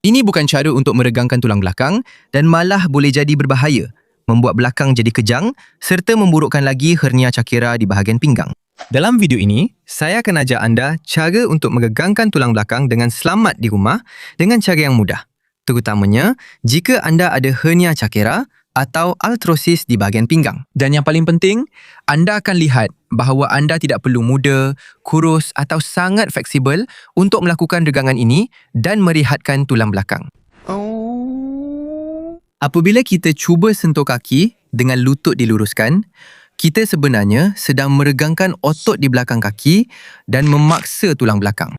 Ini bukan cara untuk meregangkan tulang belakang dan malah boleh jadi berbahaya, membuat belakang jadi kejang serta memburukkan lagi hernia cakera di bahagian pinggang. Dalam video ini, saya akan ajar anda cara untuk megangkan tulang belakang dengan selamat di rumah dengan cara yang mudah. Terutamanya jika anda ada hernia cakera atau artrosis di bahagian pinggang. Dan yang paling penting, anda akan lihat bahawa anda tidak perlu muda, kurus atau sangat fleksibel untuk melakukan regangan ini dan merehatkan tulang belakang. Apabila kita cuba sentuh kaki dengan lutut diluruskan, kita sebenarnya sedang meregangkan otot di belakang kaki dan memaksa tulang belakang.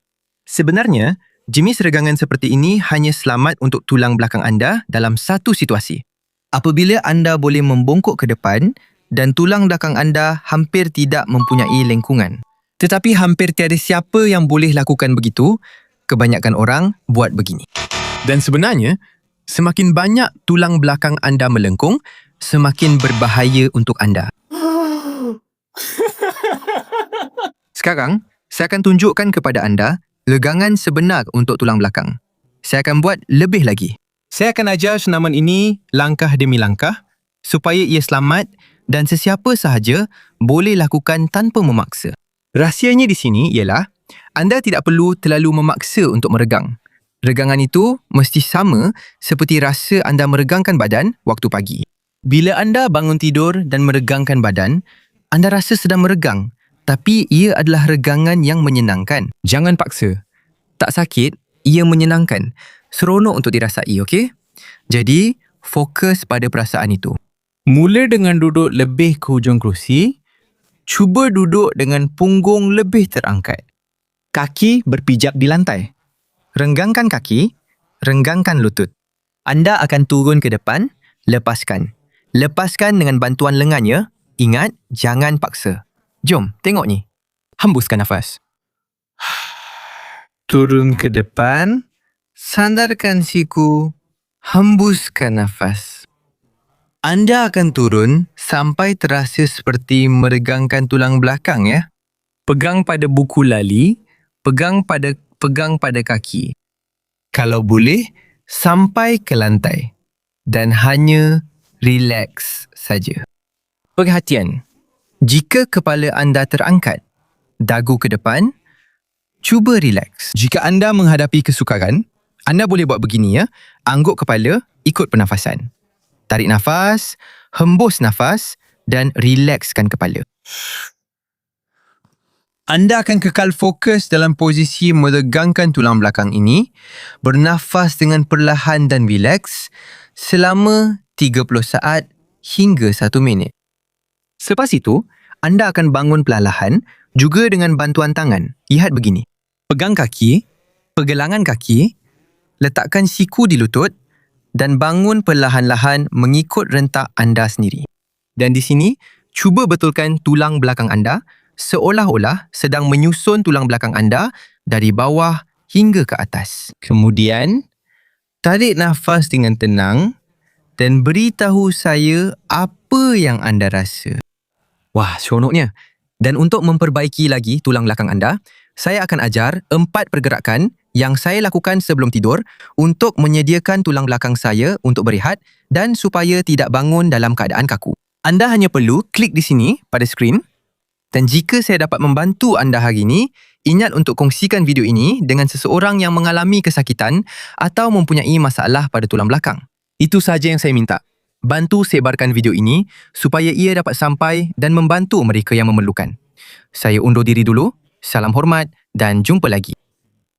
Sebenarnya, jenis regangan seperti ini hanya selamat untuk tulang belakang anda dalam satu situasi. Apabila anda boleh membongkok ke depan dan tulang belakang anda hampir tidak mempunyai lengkungan. Tetapi hampir tiada siapa yang boleh lakukan begitu, kebanyakan orang buat begini. Dan sebenarnya, semakin banyak tulang belakang anda melengkung, semakin berbahaya untuk anda. Sekarang, saya akan tunjukkan kepada anda regangan sebenar untuk tulang belakang. Saya akan buat lebih lagi. Saya akan ajar senaman ini langkah demi langkah supaya ia selamat dan sesiapa sahaja boleh lakukan tanpa memaksa. Rahsianya di sini ialah anda tidak perlu terlalu memaksa untuk meregang. Regangan itu mesti sama seperti rasa anda meregangkan badan waktu pagi. Bila anda bangun tidur dan meregangkan badan, anda rasa sedang meregang, tapi ia adalah regangan yang menyenangkan. Jangan paksa. Tak sakit, ia menyenangkan. Seronok untuk dirasai, okey? Jadi, fokus pada perasaan itu. Mula dengan duduk lebih ke hujung kerusi. Cuba duduk dengan punggung lebih terangkat. Kaki berpijak di lantai. Renggangkan kaki, renggangkan lutut. Anda akan turun ke depan, lepaskan. Lepaskan dengan bantuan lengannya. Ingat, jangan paksa. Jom, tengok ni. Hembuskan nafas. Turun ke depan. Sandarkan siku, hembuskan nafas. Anda akan turun sampai terasa seperti meregangkan tulang belakang ya. Pegang pada buku lali, pegang pada kaki. Kalau boleh, sampai ke lantai. Dan hanya relax saja. Perhatian, jika kepala anda terangkat, dagu ke depan, cuba relax. Jika anda menghadapi kesukaran, anda boleh buat begini ya. Angguk kepala, ikut pernafasan. Tarik nafas, hembus nafas dan relaxkan kepala. Anda akan kekal fokus dalam posisi meregangkan tulang belakang ini, bernafas dengan perlahan dan relax selama 30 saat hingga 1 minit. Selepas itu, anda akan bangun perlahan juga dengan bantuan tangan. Lihat begini. Pegang kaki, pergelangan kaki, letakkan siku di lutut dan bangun perlahan-lahan mengikut rentak anda sendiri. Dan di sini, cuba betulkan tulang belakang anda seolah-olah sedang menyusun tulang belakang anda dari bawah hingga ke atas. Kemudian, tarik nafas dengan tenang dan beritahu saya apa yang anda rasa. Wah, seronoknya. Dan untuk memperbaiki lagi tulang belakang anda, saya akan ajar 4 pergerakan yang saya lakukan sebelum tidur untuk menyediakan tulang belakang saya untuk berehat dan supaya tidak bangun dalam keadaan kaku. Anda hanya perlu klik di sini pada skrin dan jika saya dapat membantu anda hari ini, ingat untuk kongsikan video ini dengan seseorang yang mengalami kesakitan atau mempunyai masalah pada tulang belakang. Itu sahaja yang saya minta. Bantu sebarkan video ini supaya ia dapat sampai dan membantu mereka yang memerlukan. Saya undur diri dulu. Salam hormat dan jumpa lagi.